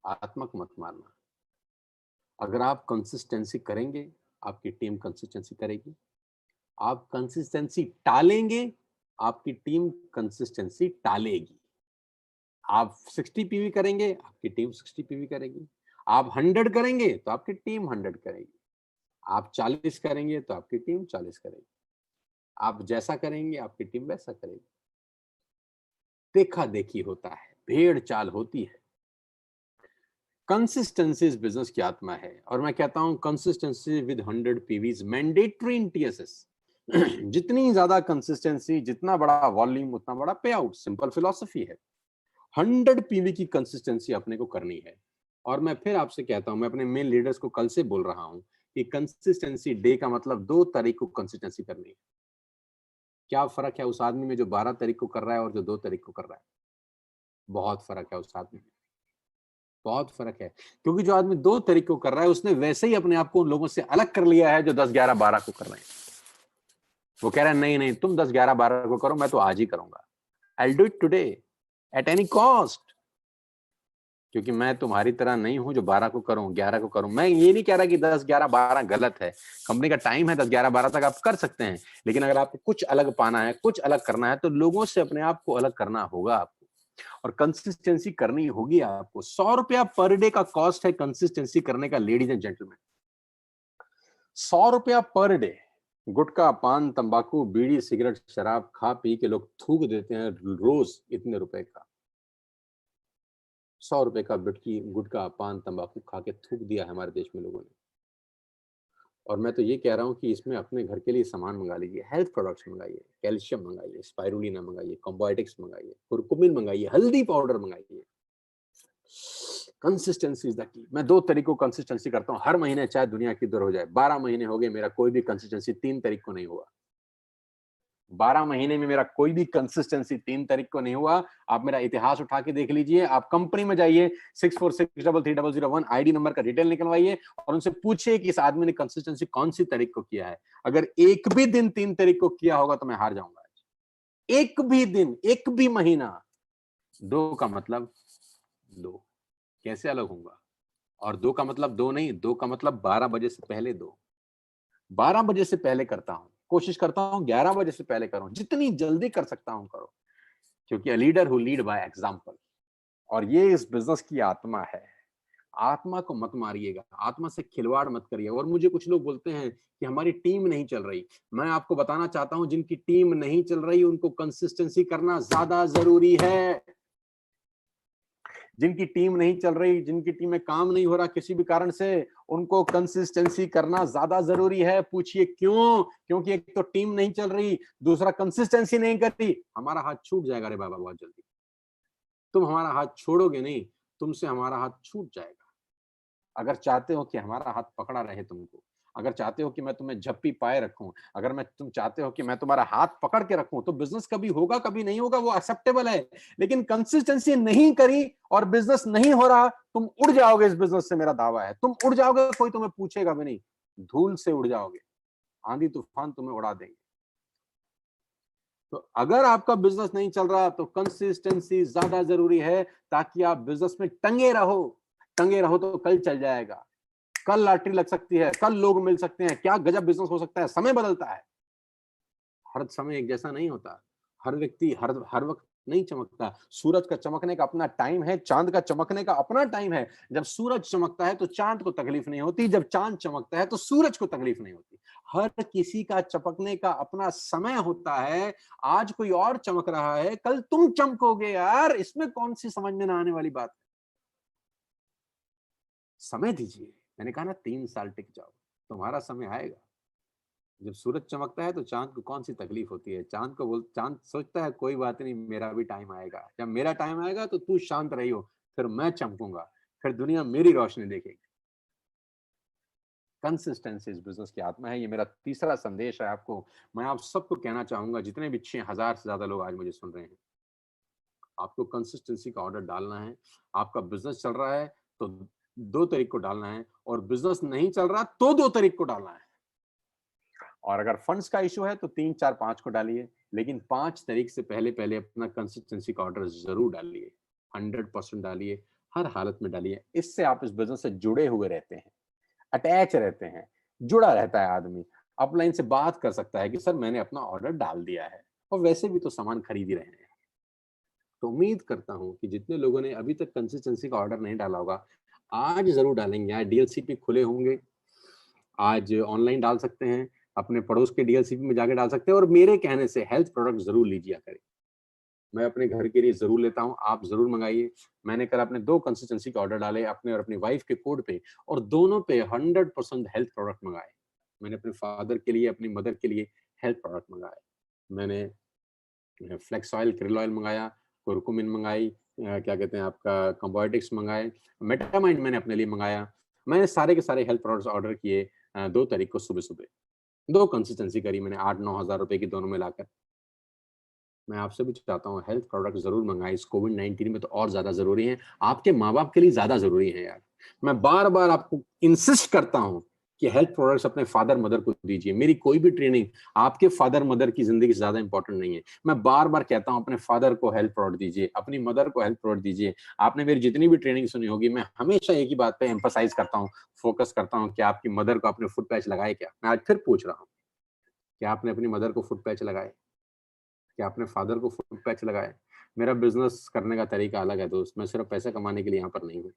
आत्मा को मत मारना। अगर आप कंसिस्टेंसी करेंगे, आपकी टीम कंसिस्टेंसी करेगी। आप कंसिस्टेंसी टालेंगे, आपकी टीम कंसिस्टेंसी टालेगी। आप 60 पीवी करेंगे, आपकी टीम 60 पीवी करेगी। आप 100 करेंगे तो आपकी टीम 100 करेगी। आप 40 करेंगे तो आपकी टीम 40 करेगी। आप जैसा करेंगे आपकी टीम वैसा करेगी। देखा देखी होता है, भेड़ चाल होती है। कंसिस्टेंसी इस बिजनेस की आत्मा है, और मैं कहता हूं consistency with 100 PVs mandatory in TSS. जितनी ज्यादा कंसिस्टेंसी, जितना बड़ा वॉल्यूम, उतना बड़ा पे आउट। सिंपल फिलॉसफी है। 100 पीवी की कंसिस्टेंसी अपने को करनी है। और मैं फिर आपसे कहता हूं, मैं अपने मेल लीडर्स को कल से बोल रहा हूं कि कंसिस्टेंसी डे का मतलब 2 तारीख को कंसिस्टेंसी करनी है। क्या फर्क है उस आदमी में जो 12 तारीख को कर रहा है और जो 2 तारीख को कर रहा है? बहुत फर्क है उस आदमी में, बहुत फर्क है। क्योंकि जो आदमी 2 तारीख को कर रहा है उसने वैसे ही अपने आप को उन लोगों से अलग कर लिया है जो 10, 11, 12 को कर रहे हैं। वो कह रहा है नहीं नहीं, तुम 10, 11, 12 को करो, मैं तो आज ही करूंगा। I'll do it today at any cost। क्योंकि मैं तुम्हारी तरह नहीं हूं जो 12 को करूं, 11 को करूं। मैं ये नहीं कह रहा कि 10, 11, 12 गलत है। कंपनी का टाइम है, 10, 11, 12 तक आप कर सकते हैं। लेकिन अगर आपको कुछ अलग पाना है, कुछ अलग करना है, तो लोगों से अपने आप को अलग करना होगा आपको, और कंसिस्टेंसी करनी होगी आपको। 100 रुपया पर डे का कॉस्ट है कंसिस्टेंसी करने का, लेडीज एंड जेंटलमैन। 100 रुपया पर डे। गुटखा, पान, तंबाकू, बीड़ी, सिगरेट, शराब खा पी के लोग थूक देते हैं रोज इतने रुपए का। 100 रुपए का गुटखा, पान, तंबाकू खा के थूक दिया है हमारे देश में लोगों ने। और मैं तो ये कह रहा हूँ कि इसमें अपने घर के लिए सामान मंगा लीजिए, हेल्थ प्रोडक्ट्स मंगाइए, कैल्शियम मंगाइए, स्पाइरुलिना मंगाइए, कॉम्बायोटिक्स मंगाइए, कुरकुमिन मंगाइए, हल्दी पाउडर मंगाइए। Consistency is the key. मैं 2 तरीकों कंसिस्टेंसी करता हूँ हर महीने, चाहे दुनिया की दर हो जाए। 12 महीने हो गए मेरा कोई भी कंसिस्टेंसी 3 तारीख को नहीं हुआ। 12 महीने में मेरा कोई भी कंसिस्टेंसी 3 तारीख को नहीं हुआ। आप मेरा इतिहास उठा के देख लीजिए। आप कंपनी में जाइए, 64633001 आईडी नंबर का डिटेल निकलवाइए और उनसे पूछिए कि इस आदमी ने कंसिस्टेंसी कौन सी तारीख को किया है। अगर एक भी दिन 3 तारीख को किया होगा तो मैं हार जाऊंगा। एक भी दिन, एक भी महीना। 2 का मतलब 2, कैसे अलग होऊंगा? और 2 का मतलब 2 नहीं, 2 का मतलब 12 बजे से पहले 2। 12 बजे से पहले करता हूं, कोशिश करता हूं 11 बजे से पहले करूं, जितनी जल्दी कर सकता हूं करो। क्योंकि a leader who lead by example. और ये इस बिजनेस की आत्मा है। आत्मा को मत मारिएगा, आत्मा से खिलवाड़ मत करिए। और मुझे कुछ लोग बोलते हैं कि हमारी टीम नहीं चल रही। मैं आपको बताना चाहता हूं, जिनकी टीम नहीं चल रही उनको कंसिस्टेंसी करना ज्यादा जरूरी है। जिनकी टीम नहीं चल रही, जिनकी टीम में काम नहीं हो रहा किसी भी कारण से, उनको कंसिस्टेंसी करना ज्यादा जरूरी है। पूछिए क्यों? क्योंकि एक तो टीम नहीं चल रही, दूसरा कंसिस्टेंसी नहीं कर रही। हमारा हाथ छूट जाएगा रे बाबा बहुत जल्दी। तुम हमारा हाथ छोड़ोगे नहीं, तुमसे हमारा हाथ छूट जाएगा। अगर चाहते हो कि हमारा हाथ पकड़ा रहे तुमको, अगर चाहते हो कि मैं तुम्हें झप्पी पाए रखूं, अगर तुम चाहते हो कि मैं तुम्हारा हाथ पकड़ के रखूं, तो बिजनेस कभी होगा कभी नहीं होगा वो एक्सेप्टेबल है। लेकिन कंसिस्टेंसी नहीं करी और बिजनेस नहीं हो रहा, तुम उड़ जाओगे इस बिजनेस से। मेरा दावा है तुम उड़ जाओगे, कोई तुम्हें पूछेगा भी नहीं। धूल से उड़ जाओगे, आंधी तूफान तुम्हें उड़ा देंगे। तो अगर आपका बिजनेस नहीं चल रहा तो कंसिस्टेंसी ज्यादा जरूरी है, ताकि आप बिजनेस में टंगे रहो। टंगे रहो तो कल चल जाएगा, कल लॉटरी लग सकती है, कल लोग मिल सकते हैं, क्या गजब बिजनेस हो सकता है। समय बदलता है, हर समय एक जैसा नहीं होता। हर व्यक्ति हर हर वक्त नहीं चमकता। सूरज का चमकने का अपना टाइम है, चांद का चमकने का अपना टाइम है। जब सूरज चमकता है तो चांद को तकलीफ नहीं होती, जब चांद चमकता है तो सूरज को तकलीफ नहीं होती। हर किसी का चमकने का अपना समय होता है। आज कोई और चमक रहा है, कल तुम चमकोगे यार। इसमें कौन सी समझ में ना आने वाली बात? समय दीजिए। मैंने कहा ना 3 साल टिक जाओ, तुम्हारा समय आएगा। जब सूरज चमकता है तो चांद को कौन सी तकलीफ होती है? चांद सोचता है कोई बात नहीं, मेरा भी टाइम आएगा। जब मेरा टाइम आएगा तो तू शांत रही हो, फिर मैं चमकूंगा, फिर दुनिया मेरी रोशनी देखेगी। कंसिस्टेंसी इस बिजनेस की आत्मा है। ये मेरा तीसरा संदेश है आपको। मैं आप सबको कहना चाहूंगा, जितने भी 6000 से ज्यादा लोग आज मुझे सुन रहे हैं, आपको कंसिस्टेंसी का ऑर्डर डालना है। आपका बिजनेस चल रहा है तो 2 तारीख को डालना है, और बिजनेस नहीं चल रहा तो 2 तारीख को डालना है। और अगर फंड्स का इशू है तो 3, 4, 5 को डालिए, लेकिन 5 तारीख से पहले पहले अपना कंसिस्टेंसी का ऑर्डर जरूर डालिए। 100% डालिए, हर हालत में डालिए। इससे आप इस बिजनेस से जुड़े हुए रहते हैं, अटैच रहते हैं, जुड़ा रहता है आदमी। अपलाइन से बात कर सकता है कि सर मैंने अपना ऑर्डर डाल दिया है, और वैसे भी तो सामान खरीद ही रहे हैं। तो उम्मीद करता हूं कि जितने लोगों ने अभी तक कंसिस्टेंसी का ऑर्डर नहीं डाला होगा, आज जरूर डालेंगे। आज डीएलसीपी खुले होंगे, आज ऑनलाइन डाल सकते हैं, अपने पड़ोस के डीएलसीपी में जाके डाल सकते हैं, और मेरे कहने से हेल्थ प्रोडक्ट जरूर लीजिए करें। मैं अपने घर के लिए जरूर लेता हूं, आप जरूर मंगाइए। मैंने कल अपने 2 कंसिस्टेंसी के ऑर्डर डाले, अपने और अपनी वाइफ के कोड पे, और दोनों पे 100% हेल्थ प्रोडक्ट मंगाए। मैंने अपने फादर के लिए, अपनी मदर के लिए हेल्थ प्रोडक्ट मंगाए। मैंने फ्लेक्स ऑयल, क्रिल ऑयल मंगाया, कुरकुमिन मंगाई, क्या कहते हैं आपका कंबोइटिक्स मंगाए, मेटामाइंड मैंने अपने लिए मंगाया। मैंने सारे के सारे हेल्थ प्रोडक्ट्स ऑर्डर किए 2 तारीख को सुबह सुबह। 2 कंसिस्टेंसी करी मैंने 8-9 हजार रुपए की दोनों मिलाकर। मैं आपसे भी चाहता हूँ हेल्थ प्रोडक्ट जरूर मंगाएं। इस कोविड-19 में तो और ज्यादा जरूरी है, आपके माँ बाप के लिए ज्यादा जरूरी है यार। मैं बार बार आपको इंसिस्ट करता हूँ कि हेल्थ प्रोडक्ट्स अपने फादर मदर को दीजिए। मेरी कोई भी ट्रेनिंग आपके फादर मदर की जिंदगी से ज्यादा इंपॉर्टेंट नहीं है। मैं बार बार कहता हूँ अपने फादर को हेल्थ प्रोडक्ट दीजिए, अपनी मदर को हेल्थ प्रोडक्ट दीजिए। आपने मेरी जितनी भी ट्रेनिंग सुनी होगी, मैं हमेशा एक ही बात पे एम्फसाइज करता हूँ, फोकस करता हूँ कि आपकी मदर को आपने फुट पैच लगाए क्या। मैं आज फिर पूछ रहा हूँ, क्या आपने अपनी मदर को फुट पैच लगाए? क्या आपने फादर को फुट पैच लगाए? मेरा बिजनेस करने का तरीका अलग है दोस्त, मैं सिर्फ पैसे कमाने के लिए यहाँ पर नहीं हूँ।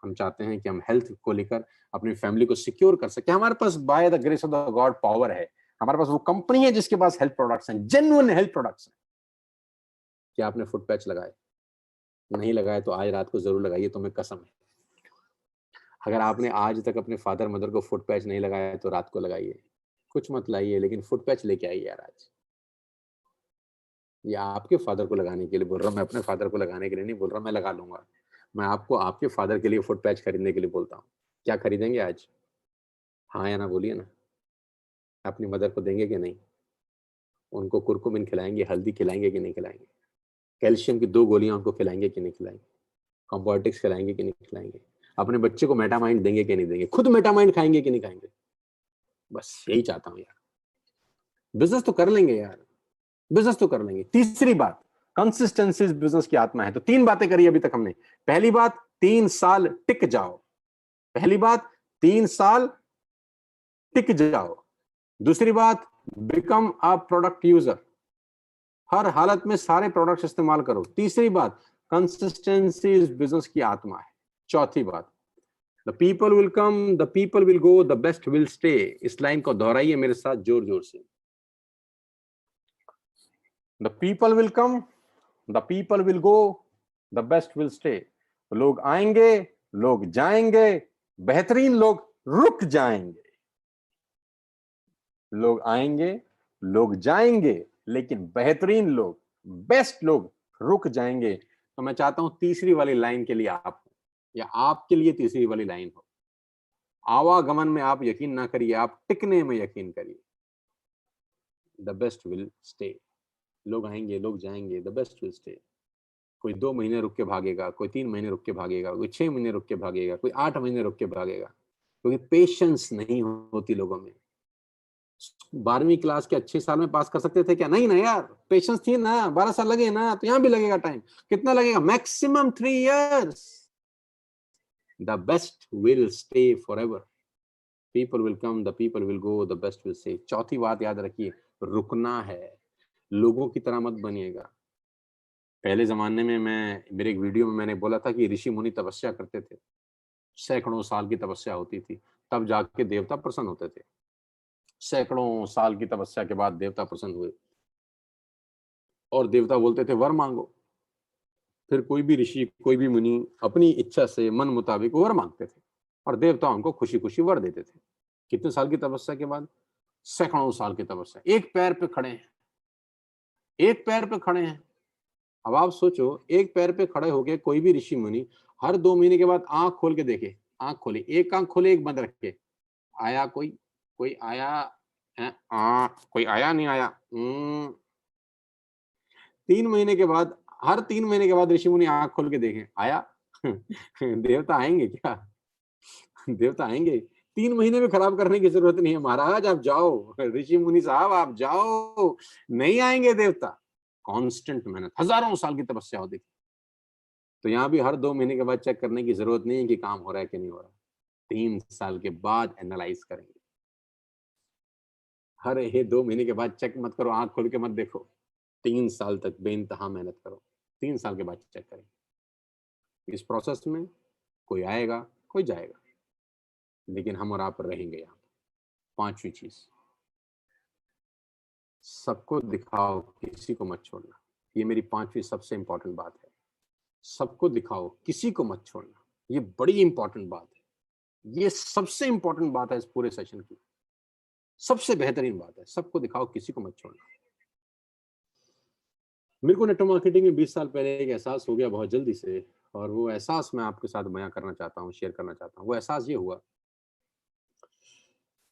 हम चाहते हैं कि हम हेल्थ को लेकर अपनी फैमिली को सिक्योर कर सके। हमारे पास by the grace of the god power है। हमारे पास वो कंपनी है जिसके पास हेल्थ प्रोडक्ट्स हैं, जेन्युइन हेल्थ प्रोडक्ट्स हैं। क्या आपने फुट पैच लगाए? नहीं लगाए तो आज रात को जरूर लगाइए, तुम्हें कसम है। अगर आपने आज तक अपने फादर मदर को फुट पैच नहीं लगाया तो रात को लगाइए। कुछ मत लाइए, लेकिन फुट पैच लेके आइए यार आज। ये आपके फादर को लगाने के लिए बोल रहा हूँ, मैं अपने फादर को लगाने के लिए नहीं बोल रहा। मैं लगा लूंगा। मैं आपको आपके फादर के लिए फुट पैच खरीदने के लिए बोलता हूँ। क्या खरीदेंगे आज? हाँ या ना बोलिए ना। अपनी मदर को देंगे कि नहीं? उनको कुरकुमिन खिलाएंगे, हल्दी खिलाएंगे कि नहीं खिलाएंगे? कैल्शियम की 2 गोलियां उनको खिलाएंगे कि नहीं खिलाएंगे? कॉम्बोटिक्स खिलाएंगे कि नहीं खिलाएंगे? अपने बच्चे को मेटामाइंड देंगे कि नहीं देंगे? खुद मेटामाइंड खाएंगे कि नहीं खाएंगे? बस यही चाहता हूँ यार। बिजनेस तो कर लेंगे यार, बिजनेस तो कर लेंगे। तीसरी बात, कंसिस्टेंसी बिजनेस की आत्मा है। तो 3 बातें करी अभी तक हमने। पहली बात, 3 साल टिक जाओ। पहली बात, 3 साल टिक जाओ। दूसरी बात, बिकम अ प्रोडक्ट यूजर। हर हालत में सारे प्रोडक्ट्स इस्तेमाल करो। तीसरी बात, कंसिस्टेंसी इस बिजनेस की आत्मा है। चौथी बात, the people will come, the people will go, the best will stay. इस लाइन को दोहराइए मेरे साथ जोर जोर से। The people will come, the people will go, the best will stay. लोग आएंगे, लोग जाएंगे, बेहतरीन लोग रुक जाएंगे। लोग आएंगे, लोग जाएंगे, लेकिन बेहतरीन लोग, बेस्ट लोग रुक जाएंगे। तो मैं चाहता हूं तीसरी वाली लाइन के लिए आप, या आपके लिए तीसरी वाली लाइन हो। आवागमन में आप यकीन ना करिए, आप टिकने में यकीन करिए। The best will stay. लोग आएंगे, लोग जाएंगे, द बेस्ट विल स्टे। कोई 2 महीने रुक के भागेगा, कोई 3 महीने रुक के भागेगा, कोई 6 महीने रुक के भागेगा, कोई 8 महीने रुक के भागेगा, क्योंकि पेशेंस नहीं होती लोगों में। 12वीं क्लास के अच्छे साल में पास कर सकते थे क्या? नहीं ना यार, पेशेंस थी ना। 12 साल लगे ना, तो यहां भी लगेगा टाइम। कितना लगेगा? Maximum 3 years। The best will stay for ever. People will come, the people will go, the best will stay. चौथी बात याद रखिए, रुकना है। लोगों की तरह मत बनिएगा। पहले जमाने में मेरे एक वीडियो में मैंने बोला था कि ऋषि मुनि तपस्या करते थे, सैकड़ों साल की तपस्या होती थी, तब जाके देवता प्रसन्न होते थे। सैकड़ों साल की तपस्या के बाद देवता प्रसन्न हुए, और देवता बोलते थे वर मांगो। फिर कोई भी ऋषि, कोई भी मुनि अपनी इच्छा से मन मुताबिक वर मांगते थे, और देवता उनको खुशी खुशी वर देते थे। कितने साल की तपस्या के बाद? सैकड़ों साल की तपस्या। एक पैर पे खड़े हैं, एक पैर पे खड़े हैं। अब आप सोचो, एक पैर पे खड़े होके कोई भी ऋषि मुनि हर 2 महीने के बाद आंख खोल के देखे, आंख खोले, एक आंख खोले, एक बंद रखे, आया कोई, कोई आया कोई आया नहीं आया। 3 महीने के बाद, हर 3 महीने के बाद ऋषि मुनि आँख खोल के देखें, आया? देवता आएँगे क्या? देवता आएँगे? 3 महीने में खराब करने की ज़रूरत नहीं है महाराज, आप जाओ, ऋषि मुनि साहब आप जाओ, नहीं आएँगे देवता। कांस्टेंट मेहनत, हज़ारों साल की तपस्या होती थी। तो यहाँ भी हर 2 महीने के बाद चेक करने की ज़रूरत नहीं है कि काम हो रहा है कि नहीं हो रहा। 3 साल के बाद एनालाइज़ करेंगे। हर ये 2 महीने के बाद चेक मत करो, आँख खोल के मत देखो। 3 साल तक बेइंतहा मेहनत करो। 3 साल के बाद चेक करेंगे। इस प्रोसेस में कोई आएगा, कोई जाएगा, लेकिन हम और आप रहेंगे यहाँ पे। 5वीं चीज़, सबको दिखाओ, किसी को मत छोड़ना। ये मेरी 5वीं सबसे इम्पोर्टेंट बात है। सबको दिखाओ, किसी को मत छोड़ना। ये बड़ी इम्पोर्टेंट बात है। ये सबसे इम्पोर्टेंट बात है इस पूरे सेशन की। सबसे बेहतरीन बात है, सबको दिखाओ, किसी को मत छोड़ना। मेरे को नेटवर्क मार्केटिंग में 20 साल पहले एक एहसास हो गया बहुत जल्दी से, और वो एहसास मैं आपके साथ बयां करना चाहता हूँ, शेयर करना चाहता हूँ। वो एहसास ये हुआ,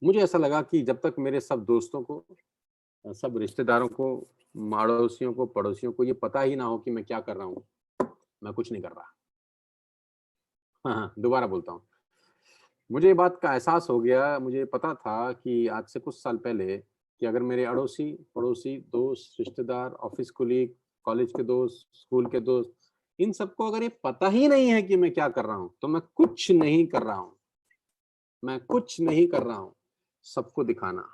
मुझे ऐसा लगा कि जब तक मेरे सब दोस्तों को, सब रिश्तेदारों को, अड़ोसियों को, पड़ोसियों को ये पता ही ना हो कि मैं क्या कर रहा हूँ, मैं कुछ नहीं कर रहा। हाँ, हाँ, दोबारा बोलता हूँ। मुझे ये बात का एहसास हो गया, मुझे पता था कि आज से कुछ साल पहले कि अगर मेरे अड़ोसी, पड़ोसी, दोस्त, रिश्तेदार, ऑफिस कोलीग, कॉलेज के दोस्त, स्कूल के दोस्त, इन सबको अगर ये पता ही नहीं है कि मैं क्या कर रहा हूँ, तो मैं कुछ नहीं कर रहा हूँ। मैं कुछ नहीं कर रहा हूँ। सबको दिखाना।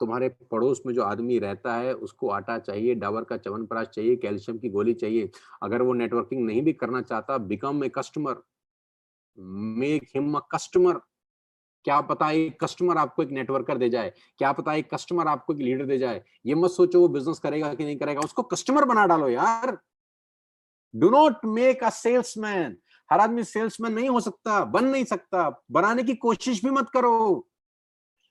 तुम्हारे पड़ोस में जो आदमी रहता है, उसको आटा चाहिए, डाबर का च्यवनप्राश चाहिए, कैल्शियम की गोली चाहिए। अगर वो नेटवर्किंग नहीं भी करना चाहता, become a customer, make him a customer. क्या पता एक कस्टमर आपको एक नेटवर्कर दे जाए, क्या पता एक कस्टमर आपको एक लीडर दे जाए। ये मत सोचो वो बिजनेस करेगा कि नहीं करेगा, उसको कस्टमर बना डालो यार। Do not make a salesman. हर आदमी सेल्समैन नहीं हो सकता, बन नहीं सकता, बनाने की कोशिश भी मत करो।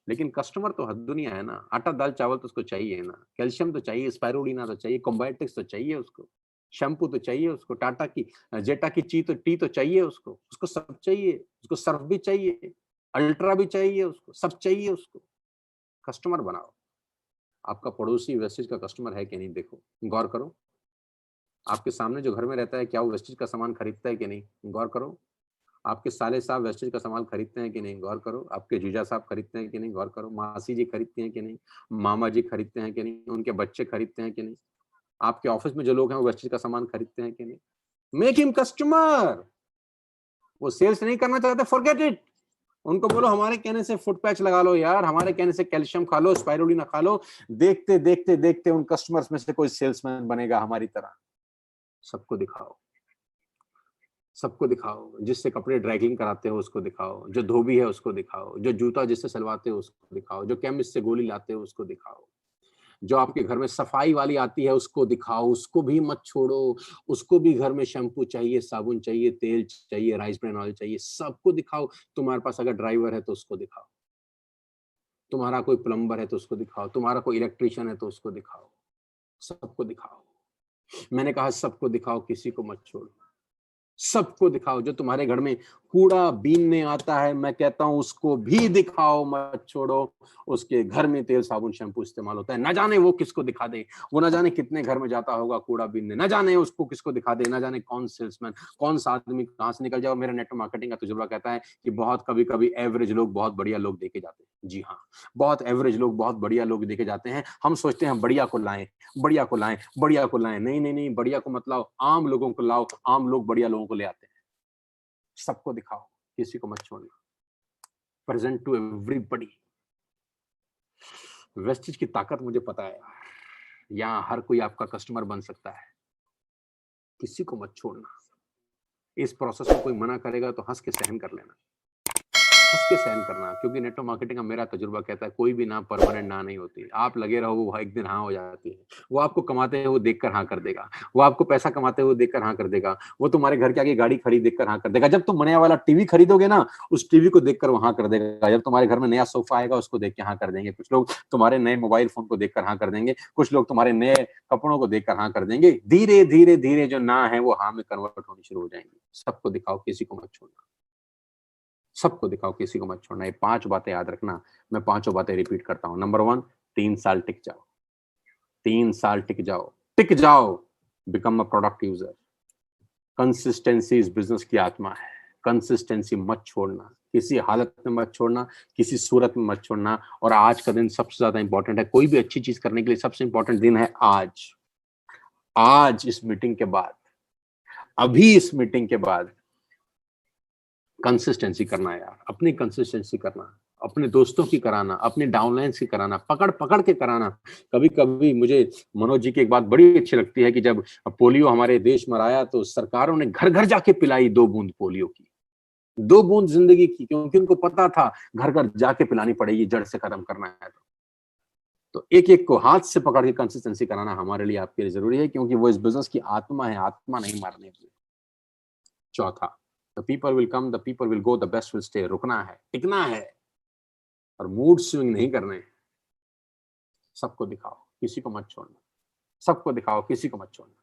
लेकिन कस्टमर तो हर दुनिया है ना। आटा दाल चावल तो उसको चाहिए ना, कैल्शियम तो चाहिए, स्पाइरुलिना तो चाहिए, कॉम्बायोटिक्स तो चाहिए उसको, शैम्पू तो चाहिए उसको, टाटा की जेटा की टी तो चाहिए उसको, उसको सब चाहिए, उसको सर्फ भी चाहिए, अल्ट्रा भी चाहिए उसको, सब चाहिए उसको। कस्टमर बनाओ। आपका पड़ोसी वेस्टेज का कस्टमर है कि नहीं देखो, गौर करो। आपके सामने जो घर में रहता है, क्या वो वेस्टेज का सामान खरीदता है कि नहीं, गौर करो। आपके साले साहब वेस्टेज का सामान खरीदते हैं कि नहीं, गौर करो। आपके जीजा साहब खरीदते हैं कि नहीं, गौर करो। मासी जी खरीदती हैं कि नहीं, मामा जी खरीदते हैं कि नहीं, उनके बच्चे खरीदते हैं कि नहीं, आपके ऑफिस में जो लोग हैं वो वेस्टेज का सामान खरीदते हैं कि नहीं। Make him customer. वो सेल्स नहीं करना चाहते, फॉरगेट इट। उनको बोलो हमारे कहने से फुट पैच लगा लो यार, हमारे कहने से कैल्शियम खा लो, स्पाइरुलिना खा लो। देखते देखते देखते उन कस्टमर्स में से कोई सेल्समैन बनेगा हमारी तरह। सबको दिखाओ, सबको दिखाओ। जिससे कपड़े ड्राइक्लिंग कराते हो उसको दिखाओ, जो धोबी है उसको दिखाओ, जो जूता जिससे सिलवाते हो उसको दिखाओ, जो केमिस्ट से गोली लाते हो उसको दिखाओ, जो आपके घर में सफाई वाली आती है उसको दिखाओ, उसको भी मत छोड़ो। उसको भी घर में शैम्पू चाहिए, साबुन चाहिए, तेल चाहिए, राइस ब्रान ऑयल चाहिए, सबको दिखाओ। तुम्हारे पास अगर ड्राइवर है तो उसको दिखाओ, तुम्हारा कोई प्लम्बर है तो उसको दिखाओ, तुम्हारा कोई इलेक्ट्रिशियन है तो उसको दिखाओ। सबको दिखाओ। मैंने कहा सबको दिखाओ, किसी को मत छोड़ो। सबको दिखाओ। जो तुम्हारे घर में कूड़ा बीनने आता है, मैं कहता हूं उसको भी दिखाओ, मत छोड़ो। उसके घर में तेल साबुन शैम्पू इस्तेमाल होता है, ना जाने वो किसको दिखा दे। वो ना जाने कितने घर में जाता होगा कूड़ा बीनने, ना जाने उसको किसको दिखा दे, ना जाने कौन सेल्समैन, कौन सा आदमी कहां से निकल जाए। और मेरा नेटवर्क मार्केटिंग का तजुर्बा कहता है कि बहुत कभी कभी एवरेज लोग बहुत बढ़िया लोग देखे जाते हैं। जी हाँ, बहुत एवरेज लोग बहुत बढ़िया लोग देखे जाते हैं। हम सोचते हैं बढ़िया को लाएं, बढ़िया को लाएं, बढ़िया को लाएं। नहीं नहीं नहीं, बढ़िया को मत लाओ, आम लोगों को लाओ। आम लोग बढ़िया लोगों को ले आते हैं। सबको दिखाओ, किसी को मत छोड़ना। Present to everybody. वेस्टिज की ताकत मुझे पता है यार। यहाँ हर कोई आपका कस्टमर बन सकता है। किसी को मत छोड़ना। इस प्रोसेस में कोई मना करेगा तो हंस के सहन कर लेना, हंस के सहन करना। क्योंकि नेटवर्क मार्केटिंग का मेरा तजुर्बा कहता है कोई भी ना परमानेंट ना नहीं होती। आप लगे रहो, वो एक दिन हाँ हो जाती है। वो आपको कमाते हुए देखकर हाँ कर देगा, वो आपको पैसा कमाते हुए देखकर हाँ कर देगा, वो तुम्हारे घर के आगे गाड़ी खड़ी देखकर हाँ कर देगा। जब तुम नया वाला टीवी खरीदोगे ना, उस टीवी को देखकर वो हाँ कर देगा। जब तुम्हारे घर में नया सोफा आएगा, उसको देख के हाँ कर देंगे। कुछ लोग तुम्हारे नए मोबाइल फोन को देखकर हाँ कर देंगे, कुछ लोग तुम्हारे नए कपड़ों को देखकर हाँ कर देंगे। धीरे धीरे धीरे जो ना है वो हाँ में कन्वर्ट होनी शुरू हो जाएंगे। सबको दिखाओ, किसी को मत छोड़ना। सबको दिखाओ, किसी को मत छोड़ना। ये 5 बातें याद रखना, मैं 5 बातें रिपीट करता हूं। नंबर 1, 3 साल टिक जाओ, 3 साल टिक जाओ, टिक जाओ। Become a product user. Consistency इस बिजनेस की आत्मा है। कंसिस्टेंसी मत छोड़ना, किसी हालत में मत छोड़ना, किसी सूरत में मत छोड़ना। और आज का दिन सबसे ज्यादा इंपॉर्टेंट है। कोई भी अच्छी चीज करने के लिए सबसे इंपॉर्टेंट दिन है आज। आज इस मीटिंग के बाद, अभी इस मीटिंग के बाद कंसिस्टेंसी करना है यार, अपनी कंसिस्टेंसी करना, अपने दोस्तों की कराना, अपने डाउनलाइंस की कराना, पकड़ पकड़ के कराना। कभी कभी मुझे मनोज जी की एक बात बड़ी अच्छी लगती है कि जब पोलियो हमारे देश में आया तो सरकारों ने घर घर जाके पिलाई 2 बूंद पोलियो की, 2 बूंद जिंदगी की, क्योंकि उनको पता था घर घर जाके पिलानी पड़ेगी, जड़ से खत्म करना है। तो एक एक को हाथ से पकड़ के कंसिस्टेंसी कराना हमारे लिए, आपके लिए जरूरी है, क्योंकि वो इस बिजनेस की आत्मा है, आत्मा नहीं मारने की। चौथा, the people will come, the people will go, the best will stay. रुकना है, टिकना है, और मूड स्विंग नहीं करने। सबको दिखाओ, किसी को मत छोड़ना। सबको दिखाओ, किसी को मत छोड़ना।